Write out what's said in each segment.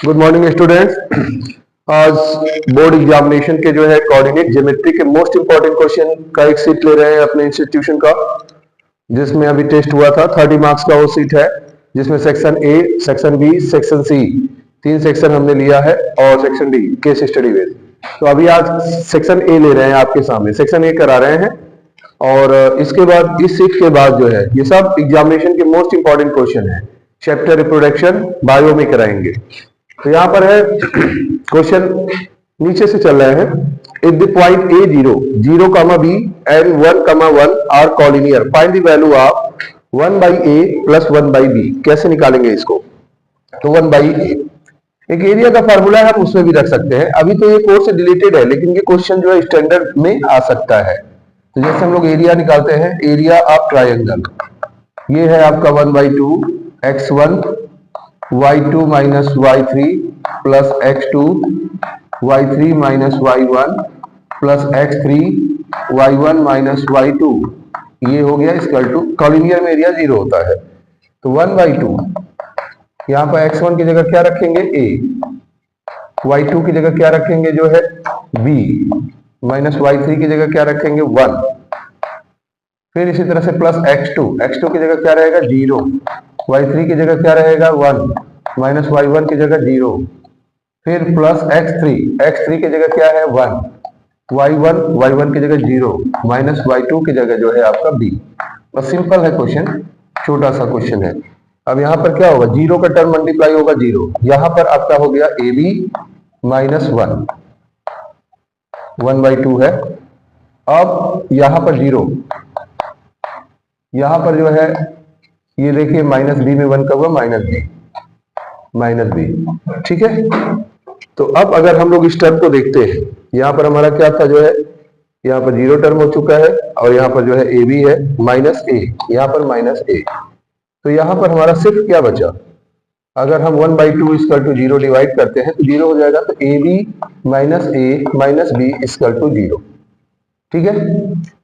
Good morning students. आज board examination के जो है कोऑर्डिनेट ज्योमेट्री के मोस्ट इंपॉर्टेंट क्वेश्चन का एक सीट ले रहे हैं अपने इंस्टीट्यूशन का, जिसमें अभी टेस्ट हुआ था। 30 मार्क्स का वो सीट है, जिसमें section A, section B, section C, 3 section हमने लिया है और section D case study based. तो अभी आज सेक्शन ए ले रहे हैं आपके सामने, सेक्शन ए करा रहे हैं। और इसके बाद इस सीट के बाद जो है ये सब एग्जामिनेशन के मोस्ट इंपॉर्टेंट क्वेश्चन है। चैप्टर रिप्रोडक्शन बायो में कराएंगे। तो यहाँ पर है क्वेश्चन, नीचे से चल रहे हैं। If the point a 0 comma b and 1 comma 1 are collinear, find the value of 1 by a plus 1 by b. कैसे निकालेंगे इसको? तो 1 बाई ए एक एरिया का फार्मूला है, हम उसमें भी रख सकते हैं। अभी तो ये कोर्स से डिलीटेड है, लेकिन ये क्वेश्चन जो है स्टैंडर्ड में आ सकता है। तो जैसे हम लोग एरिया निकालते हैं, एरिया ऑफ ट्राइंगल, ये है आपका 1/2 x1 y2 minus y3 plus x2 y3 minus y1 plus x3 y1 minus y2। ये हो गया इक्वल टू, कॉलिनियर में एरिया 0 होता है। तो 1/2, यहाँ पर x1 की जगह क्या रखेंगे a, y2 की जगह क्या रखेंगे जो है b, माइनस y3 की जगह क्या रखेंगे 1। फिर इसी तरह से प्लस x2 की जगह क्या रहेगा 0, y3 की जगह क्या रहेगा 1, माइनस y1 की जगह 0। फिर प्लस x3 की जगह क्या है 1, y1 की जगह 0, माइनस y2 की जगह जो है आपका b। बस सिंपल है क्वेश्चन, छोटा सा क्वेश्चन है। अब यहाँ पर क्या होगा, 0 का टर्म मल्टीप्लाई होगा 0, यहाँ पर आपका हो गया ab माइनस 1/2 है। अब यहाँ पर 0, यहाँ पर जो है ये देखिए माइनस बी में 1 का हुआ माइनस बी, ठीक है। तो अब अगर हम लोग इस टर्म को देखते हैं, यहाँ पर हमारा क्या था जो है, यहाँ पर 0 टर्म हो चुका है और यहाँ पर जो है ए बी है माइनस ए, यहाँ पर माइनस ए। तो यहाँ पर हमारा सिर्फ क्या बचा, अगर हम 1/2 इक्वल टू 0 डिवाइड करते हैं तो 0 हो जाएगा। तो a b minus a minus b equal to 0, ठीक है।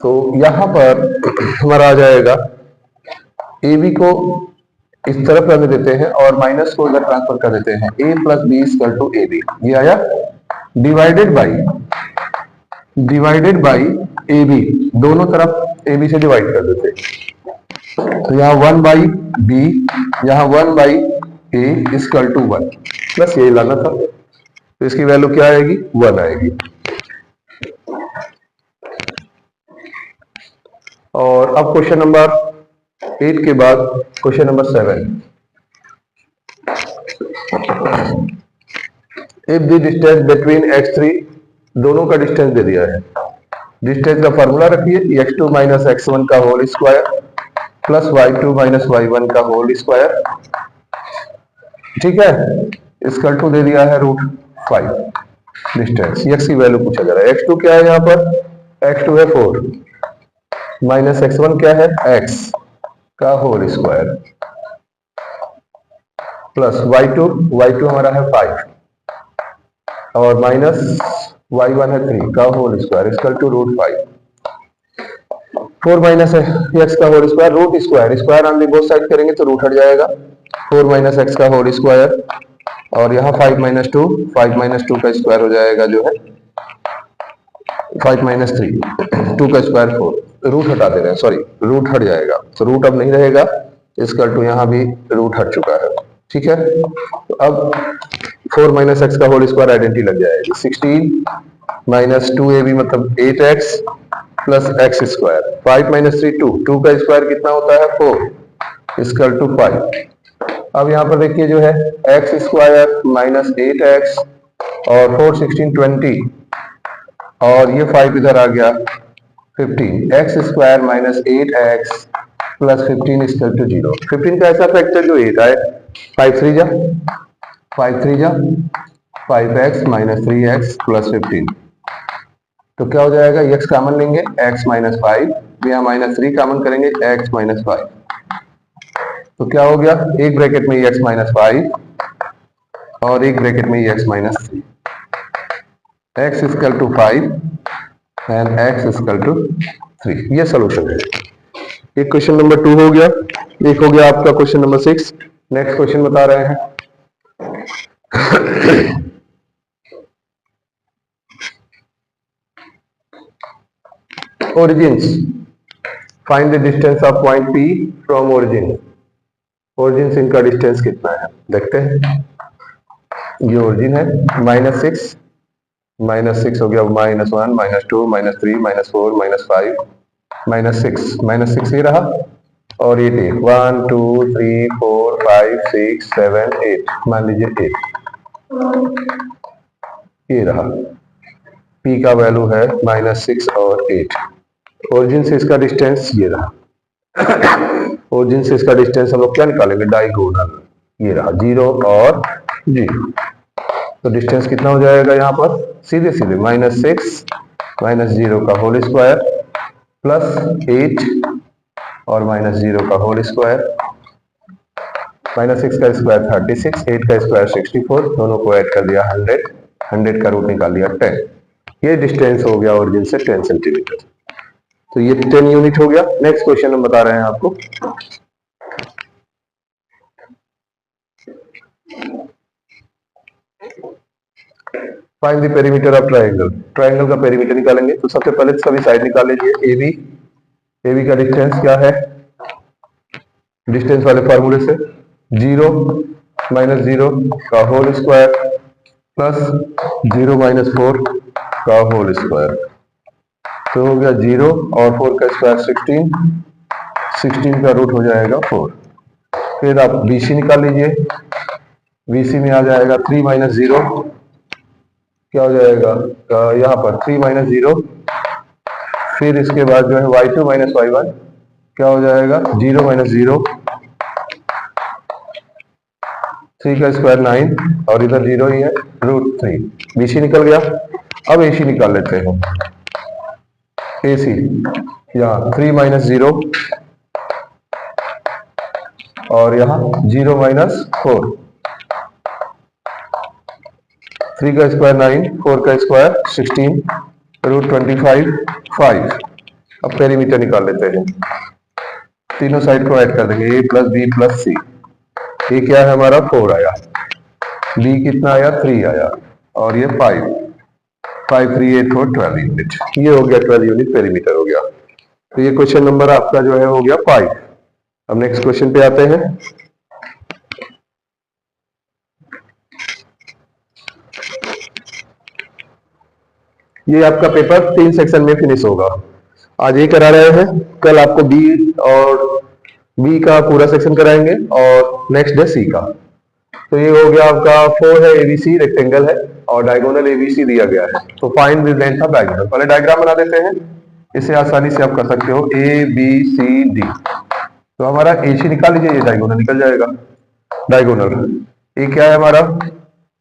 तो यहाँ पर हमारा आ जाएगा, ए बी को इस तरफ रख देते हैं और माइनस को इधर ट्रांसफर कर देते हैं, a plus b equal to a b. ये आया डिवाइडेड बाई ए बी, दोनों तरफ ए बी से डिवाइड कर देते हैं। तो यहाँ 1 बाई बी, यहाँ 1 बाई ए इक्वल टू 1, बस यही लाना था। तो इसकी वैल्यू क्या आएगी 1 आएगी। और अब क्वेश्चन नंबर 8 के बाद question number 7। If the distance between x3, दोनों का डिस्टेंस दे दिया है। डिस्टेंस का फार्मूला रखिए, x2 माइनस x1 का whole square plus y2 minus y1 का होल स्क्वायर, ठीक है। इसका टू दे दिया है √5। डिस्टेंस x की वैल्यू पूछा जा रहा है। x2 क्या है, यहाँ पर x2 है 4 माइनस x1 क्या है x का होल स्क्वायर प्लस y2 हमारा है 5 और माइनस y1 है 3 का whole square equal to √5। 4 minus x का whole square, root square on the both side करेंगे तो रूट हट जाएगा। 4 माइनस x का होल स्क्वायर और यहाँ 5 माइनस 2 का स्क्वायर हो जाएगा जो है 5 माइनस 3, 2 का स्क्वायर 4, रूट हटा दे रहे हैं, सॉरी रूट हट जाएगा। तो रूट अब नहीं रहेगा, इसका टू यहाँ भी रूट हट चुका है, ठीक है। तो अब 4 माइनस एक्स का होल स्क्वायर आइडेंटिटी लग जाएगी। 16 माइनस 2ab मतलब 8x plus x square, 5 minus 3 2 का स्क्वायर कितना होता है 4 इक्वल टू 5। अब यहाँ पर देखिए जो है एक्स स्क्वायर माइनस 8x और 4 16 20 और ये 5 इधर आ गया 15, x square minus 8x plus 15 equal to 0। 15 का ऐसा फैक्टर जो 8 आए, 5 3 जा 5x माइनस 3x प्लस 15। तो क्या हो जाएगा, x कॉमन लेंगे x माइनस 5, यहाँ माइनस 3 कॉमन करेंगे x माइनस 5। तो क्या हो गया, एक ब्रैकेट में x माइनस 5 और एक ब्रैकेट में x minus 3, x equal to 5 and x equal to 3। ये सोल्यूशन है। एक क्वेश्चन नंबर 2 हो गया, एक हो गया आपका क्वेश्चन नंबर 6। नेक्स्ट क्वेश्चन बता रहे हैं, origins, find the distance of point P from origin. origin से इनका डिस्टेंस कितना है देखते हैं। ये origin है -6, -6 हो गया, -1, -2, -3, -4, -5, -6 ये रहा, और ये 1 2 3 4 5 6 7 8, मान लीजिए 8 ये रहा। P का वैल्यू है -6 और 8। ओरिजिन से इसका डिस्टेंस ये रहा। ओरिजिन से इसका डिस्टेंस हम लोग क्या निकालेंगे, डायगोनल, ये रहा 0 और 0। तो डिस्टेंस कितना हो जाएगा यहाँ पर, सीधे सीधे -6 -0 का होल स्क्वायर प्लस 8 और -0 का होल स्क्वायर, -6 का स्क्वायर 36, 8 का स्क्वायर 64, दोनों को ऐड कर दिया 100, 100 का रूट निकाल दिया 10। ये डिस्टेंस हो गया ओरिजिन से 10 सेंटीमीटर। तो ये 10 यूनिट हो गया। नेक्स्ट क्वेश्चन हम बता रहे हैं आपको। Find the perimeter of triangle. Triangle का पेरीमीटर निकालेंगे तो सबसे पहले सभी साइड निकाल लीजिए। AB, AB का डिस्टेंस क्या है, डिस्टेंस वाले फार्मूले से 0 -0 का होल स्क्वायर प्लस 0 -4 का होल स्क्वायर, तो हो गया 0 और 4 का स्क्वायर 16, 16 का रूट हो जाएगा 4। फिर आप BC निकाल लीजिए। BC में आ जाएगा 3 -0, क्या हो जाएगा यहाँ पर 3 -0, फिर इसके बाद जो है y2 - y1 क्या हो जाएगा 0 -0, 3 का स्क्वायर 9 और इधर 0 ही है, √3। BC निकल गया। अब AC निकाल लेते हैं। AC यहाँ 3 -0 और यहाँ 0 -4, 3 का स्क्वायर 9, 4 का स्क्वायर 16, √25 5। अब पेरीमीटर निकाल लेते हैं। तीनों साइड को ऐड कर देंगे, A + B + C। ये क्या है हमारा 4 आया, B कितना आया 3 आया, और ये 5, 5 3 8 4 12 यूनिट। ये हो गया 12 यूनिट पेरीमीटर हो गया। तो ये क्वेश्चन नंबर आपका जो है हो गया 5। अब नेक्स्ट क्वेश्चन पे आते हैं। ये आपका पेपर 3 सेक्शन में फिनिश होगा। आज ये करा रहे हैं, कल आपको बी का पूरा सेक्शन कराएंगे और नेक्स्ट डे सी का। तो ये हो गया आपका 4 है, ABC रेक्टेंगल है और डायगोनल ABC दिया गया है। तो find the length of diagonal. पहले डायग्राम बना देते हैं, इसे आसानी से आप कर सकते हो। ABCD, तो हमारा AC निकाल लीजिए, ये डायगोनल निकल जाएगा। डायगोनल ए क्या है हमारा,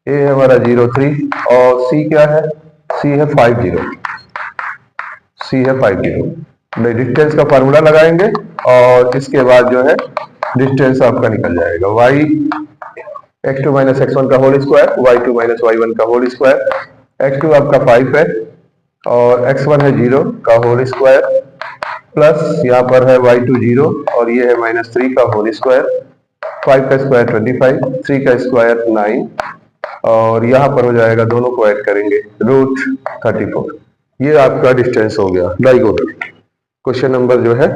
ए है हमारा 0 3 और C क्या है, C है 50, C है 50। डिस्टेंस का फार्मूला लगाएंगे और इसके बाद जो है डिस्टेंस आपका निकल जाएगा। y x2 - x1 का होल स्क्वायर, y2 - y1 का होल स्क्वायर, x2 आपका 5 है और x1 है 0 का होल स्क्वायर, प्लस यहाँ पर है y2 0 और ये है -3 का होल स्क्वायर, 5 का स्क्वायर 25, 3 का स्क्वायर 9 और यहाँ पर हो जाएगा, दोनों को ऐड करेंगे √34। ये आपका डिस्टेंस हो गया डायगोनल। क्वेश्चन नंबर जो है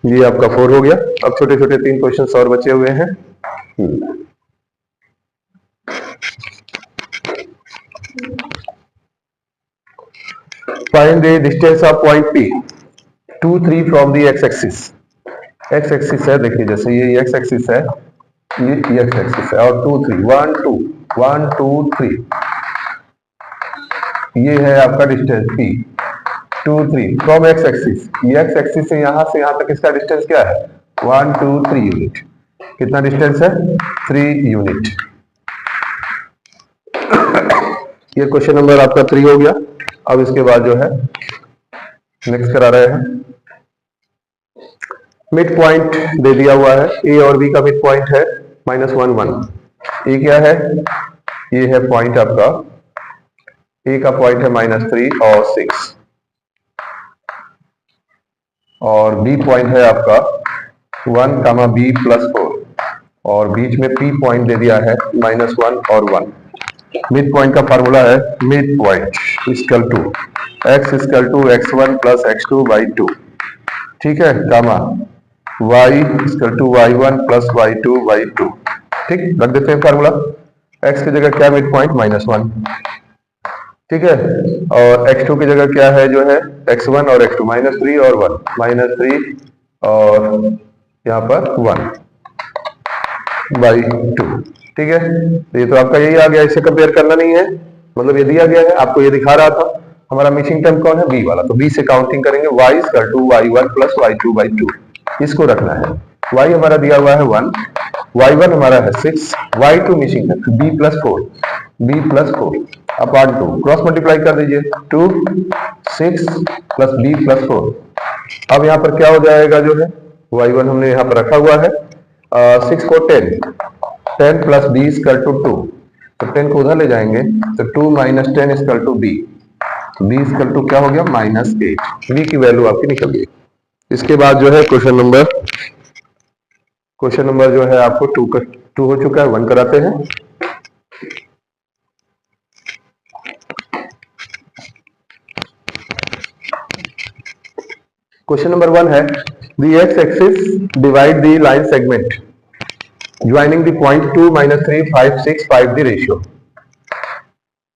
ये आपका 4 हो गया। अब छोटे छोटे 3 क्वेश्चन और बचे हुए हैं। Find the distance of point P 2 3 from the x axis. x axis है, देखिए जैसे ये x एक्सिस है, ये x एक्सिस है और 2 3 1 2 1 2 3 ये है आपका distance P 2 3 from x axis. ये x एक्सिस से यहाँ तक इसका डिस्टेंस क्या है 1 2 3 यूनिट। कितना डिस्टेंस है 3 यूनिट। ये क्वेश्चन नंबर आपका 3 हो गया। अब इसके बाद जो है नेक्स्ट करा रहे हैं। मिड पॉइंट दे दिया हुआ है, ए और बी का मिड पॉइंट है -1 1। ए क्या है, ये है पॉइंट आपका, ए का पॉइंट है -3 और 6 और बी पॉइंट है आपका 1, B + 4 और बीच में P पॉइंट दे दिया है -1 और 1। मिड पॉइंट का फार्मूला है mid point equal to x equal to x1 plus x2 by 2, ठीक है, गामा y equal to y1 plus y2 by 2, ठीक, रख देते हैं फार्मूला। x की जगह क्या मिड पॉइंट -1, ठीक है, और x2 की जगह क्या है जो है x1 और x2 -3 और 1, -3 और यहाँ पर 1 बाई 2, ठीक है। तो ये तो आपका यही आ गया, इससे कंपेयर करना नहीं है, मतलब ये दिया गया है, आपको ये दिखा रहा था। हमारा मिसिंग टर्म कौन है, b वाला, तो b से काउंटिंग करेंगे y equal to y1 plus y2 by 2, इसको रखना है। y हमारा दिया हुआ है 1, y1 हमारा है 6, y2 मिसिंग है, b plus 4 upon 2, cross multiply कर दीजिए, 2 6 प्लस b प्लस 4। अब यहाँ पर क्या हो जाएगा जो है, y1 हमने यहाँ पर रखा हुआ है, 6 को 10 प्लस b इक्वल टू 2, तो 10 को उधर ले जाएंगे तो 2 minus 10 equal to b, b equal to क्या हो गया -8, b की वैल्यू आपकी निकल गई। इसके बाद जो है क्वेश्चन नंबर जो है आपको 2 हो चुका है, 1 कराते हैं। क्वेश्चन नंबर 1 है the x-axis divide the line segment joining the point 2 -3 5 6 5 the ratio।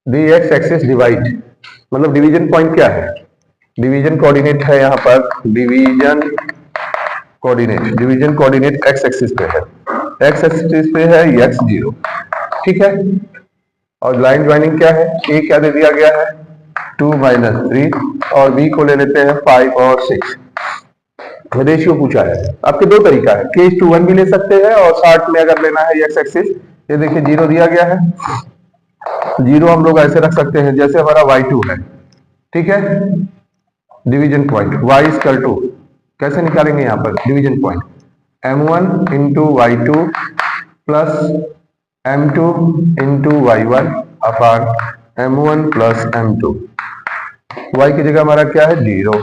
the x-axis divide मतलब डिवीजन पॉइंट क्या है, डिवीजन कोऑर्डिनेट है यहाँ पर, डिवीजन कोऑर्डिनेट x एक्सिस पे है, x एक्सिस पे है x0, ठीक है, और लाइन ज्वाइनिंग क्या है, a क्या दे दिया गया है 2 -3 और b को ले लेते हैं 5 और 6। रेशियो पूछा है, आपके दो तरीका है, k:1 भी ले सकते हैं और 60 में अगर लेना है x एक्सिस, ये देखिए 0 दिया गया है, 0 हम लोग ऐसे रख सकते हैं जैसे हमारा y2 है, ठीक है, division point y equal to कैसे निकालेंगे यहाँ पर division point, m1 into y2 plus m2 into y1 upon m1 plus m2। y की जगह हमारा क्या है 0,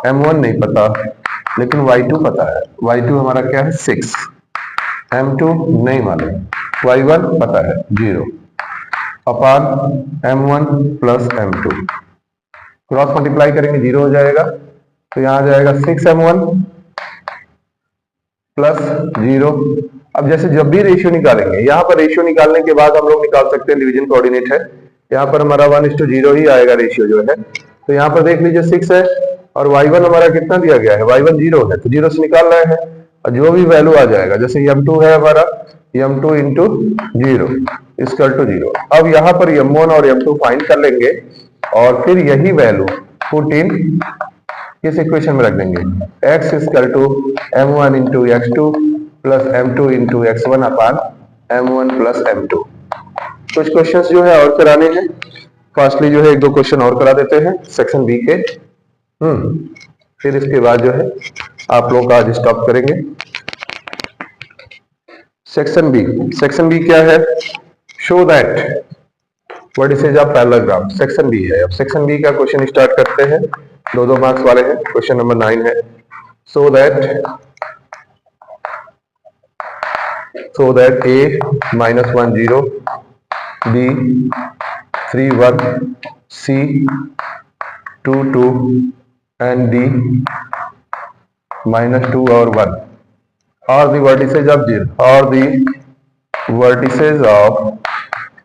m1 नहीं पता लेकिन y2 पता है, y2 हमारा क्या है 6, m2 नहीं मालूम, y1 पता है 0 upon m1 plus m2, cross multiply करेंगे 0 हो जाएगा, तो यहाँ आ जाएगा 6m1 प्लस 0। अब जैसे जब भी रेशियो निकालेंगे, यहाँ पर रेशियो निकालने के बाद हम लोग निकाल सकते हैं डिवीजन कोऑर्डिनेट है, यहाँ पर हमारा 1:0 ही आएगा रेशियो जो है, तो यहाँ पर देख लीजिए 6 है और y1 हमारा कितना दिया गया है, y1 0 है, तो 0 से निकाल रहे हैं और जो भी वैल्यू आ जाएगा, जैसे m2 है हमारा, m2 इंटू 0 इक्वल टू 0। अब यहाँ पर m1 और m2 फाइंड कर लेंगे और फिर यही वैल्यू पुट इन किस इक्वेशन में रख देंगे, x equal to m1 into x2 plus m2 into x1 upon m1 plus m2। कुछ क्वेश्चंस जो है और कराने हैं, फास्टली जो है एक दो क्वेश्चन और करा देते हैं सेक्शन बी के, फिर इसके बाद जो है आप लोग आज स्टॉप करेंगे। सेक्शन बी क्या है, show that vertices of parallelogram, section B है। अब सेक्शन बी का क्वेश्चन स्टार्ट करते हैं, 2 मार्क्स वाले हैं, क्वेश्चन नंबर 9 है, so that a -1 0, b 3 1, c 2 2 and d -2 और 1 are the vertices of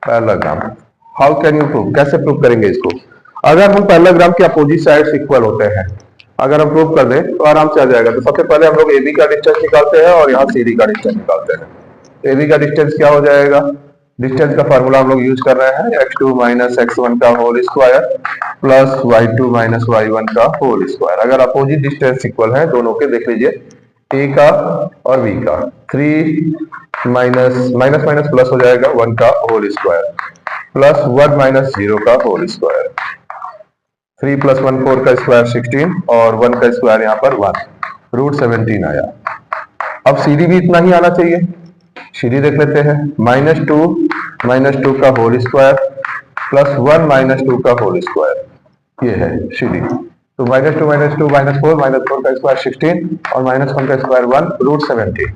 parallelogram. How can you prove, कैसे प्रूव करेंगे इसको, अगर हम पैरेललोग्राम के अपोजिट साइड्स इक्वल होते हैं, अगर हम प्रूव कर दें तो आराम से आ जाएगा। तो सबसे पहले हम लोग AB का डिस्टेंस निकालते हैं और यहाँ CD का डिस्टेंस निकालते हैं। AB का डिस्टेंस क्या हो जाएगा, डिस्टेंस का फार्मूला हम लोग यूज कर रहे हैं, x2 माइनस x1 का whole square plus y2 minus y1 का होल स्क्वायर। अगर अपोजिट डिस्टेंस इक्वल है दोनों के, देख लीजिए A का और B का, 3 माइनस प्लस हो जाएगा 1 का होल स्क्वायर प्लस 1 माइनस 0 का होल स्क्वायर, 3 + 1 4 का स्क्वायर 16 और 1 का स्क्वायर यहाँ पर 1, √17 आया। अब CD भी इतना ही आना चाहिए, CD देख लेते हैं, -2 का होल स्क्वायर प्लस 1 -2 का होल स्क्वायर, ये है CD। तो -2 -4 का स्क्वायर 16 और -1 का स्क्वायर 1, √17।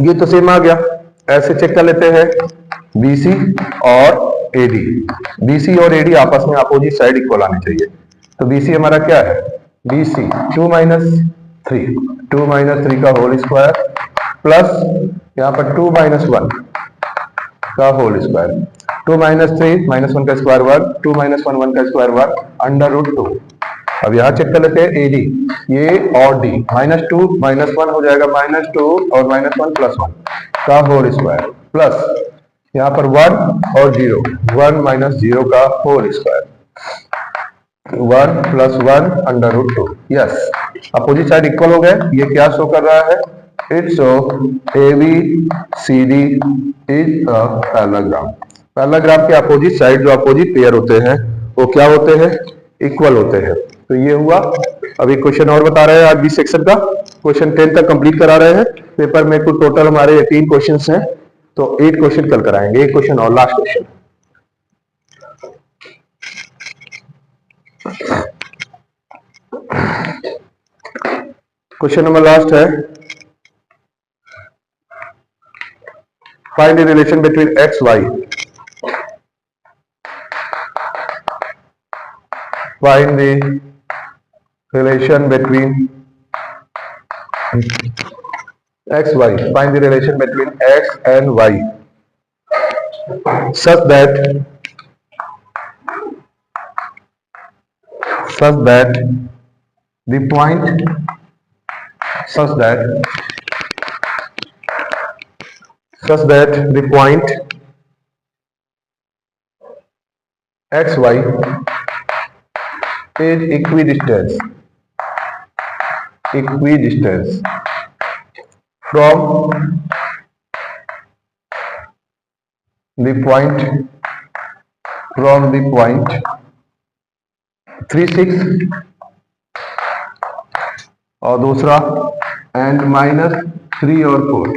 ये तो सेम आ गया, ऐसे चेक कर लेते हैं। BC और AD, BC और AD आपस में अपोजिट साइड इक्वल आने चाहिए। तो BC हमारा क्या है, BC 2 माइनस 3 का होल स्क्वायर प्लस यहाँ पर 2 माइनस 1 का होल स्क्वायर, 2 माइनस 3 माइनस 1 का स्क्वायर 1, 2 माइनस 1 1 का स्क्वायर 1 अंडर रूट 2। अब यहाँ चेक कर लेते हैं AD, ये और D, माइनस 2 माइनस 1 हो जाएगा माइनस 2 और माइनस 1 प्लस 1 का होल स्क्वायर प्लस यहाँ पर 1 और 0, 1 माइनस 0 का whole square, 1 plus 1 under root 2। Yes, opposite side equal हो गए। ये क्या शो कर रहा है, it's show ABCD is a parallelogram. Parallelogram के अपोजिट साइड जो अपोजिट पेयर होते हैं वो क्या होते हैं, इक्वल होते हैं। तो ये हुआ। अभी क्वेश्चन और बता रहे हैं आज 20 सेक्शन का, क्वेश्चन 10 तक कंप्लीट करा रहे हैं। पेपर में कुल टोटल हमारे 18 क्वेश्चंस हैं, तो 8 क्वेश्चन कल कराएंगे, एक क्वेश्चन और last question. Question number last है, find the relation between x y, find the relation between x y, find the relation between x and y such that the point such that the point x y is equidistant from the point 3 6 और दूसरा and -3 और 4।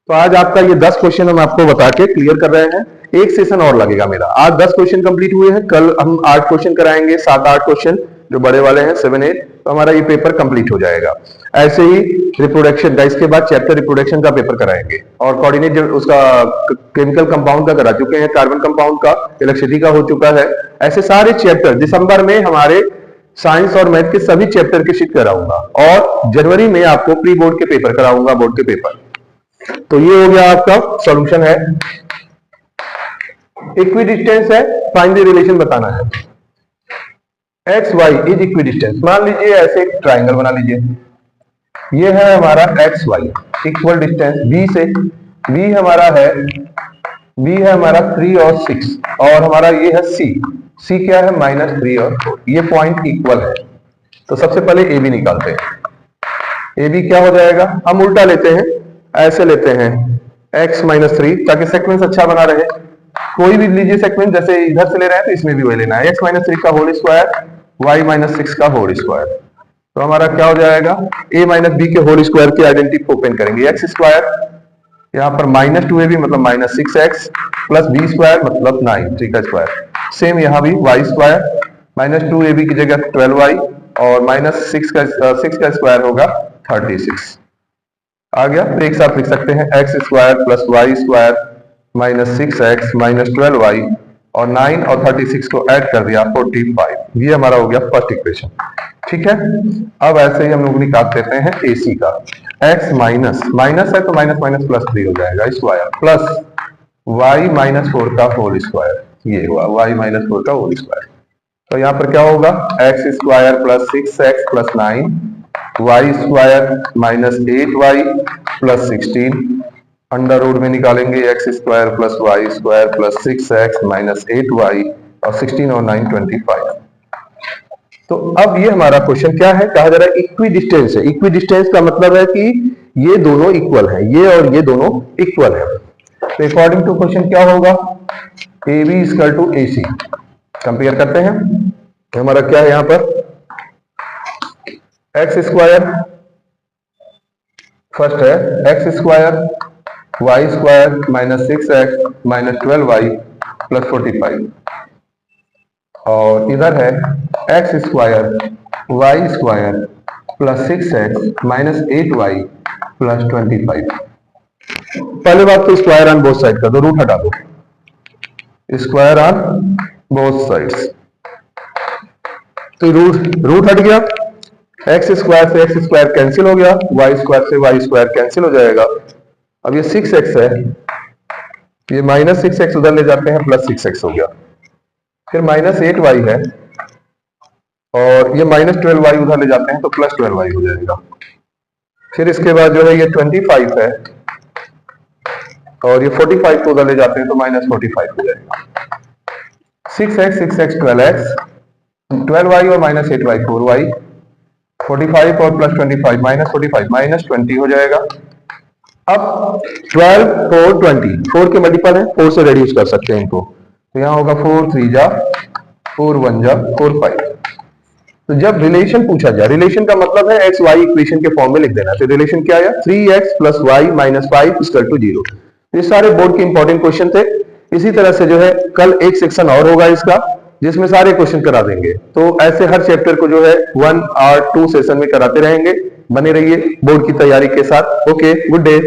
तो आज आपका ये 10 question हम आपको बता के क्लियर कर रहे हैं। एक सेशन और लगेगा मेरा। आज 10 क्वेश्चन कंप्लीट हुए हैं, कल हम 8 क्वेश्चन कराएंगे, 7-8 क्वेश्चन जो बड़े वाले हैं 7-8, तो हमारा ये पेपर कंप्लीट हो जाएगा। ऐसे ही रिप्रोडक्शन का, इसके बाद चैप्टर रिप्रोडक्शन का पेपर कराएंगे और कोऑर्डिनेट जो उसका केमिकल कंपाउंड का करा चुके हैं, कार्बन कंपाउंड का, इलेक्ट्रिसिटी का हो चुका है। ऐसे सारे चैप्टर दिसंबर में हमारे साइंस और मैथ के सभी चैप्टर की शीट कराऊंगा और जनवरी में आपको प्री बोर्ड के पेपर कराऊंगा, बोर्ड के पेपर। तो ये हो गया आपका सॉल्यूशन है। इक्विडिस्टेंस है, फाइंड द रिलेशन बताना है। X y is equidistance. मान लीजिए ऐसे एक ट्राइंगल बना लीजिए, ये है हमारा x y equal distance B से, बी हमारा है 3 और 6 और हमारा ये है सी क्या है -3 और 4। ये पॉइंट इक्वल है। तो सबसे पहले ए बी निकालते हैं। ए बी क्या हो जाएगा, हम उल्टा लेते हैं, ऐसे लेते हैं x -3 ताकि सेक्वेंस अच्छा बना रहे। कोई भी लीजिए सेक्वेंस, जैसे इधर से ले रहे हैं तो इसमें भी वही लेना है, x -3 का होल स्क्वायर y -6 का होल स्क्वायर। तो हमारा क्या हो जाएगा, a - b के होल स्क्वायर की आइडेंटिटी ओपन करेंगे, x स्क्वायर यहाँ पर -2ab मतलब -6x प्लस b स्क्वायर मतलब 9, 3 का स्क्वायर। सेम यहाँ भी y स्क्वायर -2ab की जगह 12y और -6 का स्क्वायर होगा 36 आ गया। तो एक साथ लिख सकते हैं x square plus y square -6x -12y और 9 और 36 को ऐड कर दिया 45। ये हमारा हो गया फर्स्ट इक्वेशन। ठीक है, अब ऐसे ही हम लोग निकाल देते हैं AC का। x माइनस है तो माइनस प्लस 3 हो जाएगा स्क्वायर प्लस y -4 का होल स्क्वायर, ये हुआ y -4 का होल स्क्वायर। तो यहाँ पर क्या होगा, x square plus 6x plus 9 y square -8y plus 16 under root में निकालेंगे x square plus y square plus 6x -8y और 16 और 9 25। तो अब ये हमारा क्वेश्चन क्या है, कहा जा रहा है इक्विडिस्टेंस है। इक्विडिस्टेंस का मतलब है कि ये दोनों इक्वल है, ये और ये दोनों इक्वल है। तो अकॉर्डिंग टू क्वेश्चन क्या होगा, AB equal to AC। Compare करते हैं, हमारा क्या है यहाँ पर x स्क्वायर, फर्स्ट है x square y square -6x -12y plus 45 और इधर है x square y square plus 6x -8y plus 25। पहले बात तो स्क्वायर ऑन बोथ साइड का, तो रूट हटा दो, स्क्वायर ऑन बोथ साइड्स, तो रूट हट गया, एक्स स्क्वायर से एक्स स्क्वायर कैंसिल हो गया, वाई स्क्वायर से वाई स्क्वायर कैंसिल हो जाएगा। अब ये 6x है, ये माइनस 6x उधर ले जाते हैं, प्लस 6x हो गया, फिर माइनस 8y है, और ये माइनस 12y उधर ले जाते हैं तो प्लस 12y हो जाएगा। फिर इसके बाद जो है ये 25 है, और ये 45 को उधर ले जाते हैं तो माइनस 45 हो जाएगा। 6x 6x 12x, 12y और माइनस 8y 4y, 45 और प्लस 25 माइनस 45 माइनस 20 हो जाएगा। अब 12 4 20, 4 के मल्टीपल है, 4 से रेड्यूस कर सकते हैं इनको, तो यहां होगा 4 3 जा 4 1 जा 4 5। तो जब रिलेशन पूछा जाए, रिलेशन का मतलब है एक्स वाई इक्वेशन के फॉर्म में लिख देना। तो रिलेशन क्या आया, 3x plus y minus 5 equal to 0। ये सारे बोर्ड के इंपॉर्टेंट क्वेश्चन थे। इसी तरह से जो है कल एक सेक्शन और होगा इसका, जिसमें सारे क्वेश्चन करा देंगे। तो ऐसे हर चैप्टर को जो है 1 और 2 सेशन में कराते रहेंगे। बने रहिए बोर्ड की तैयारी के साथ। Okay, good day.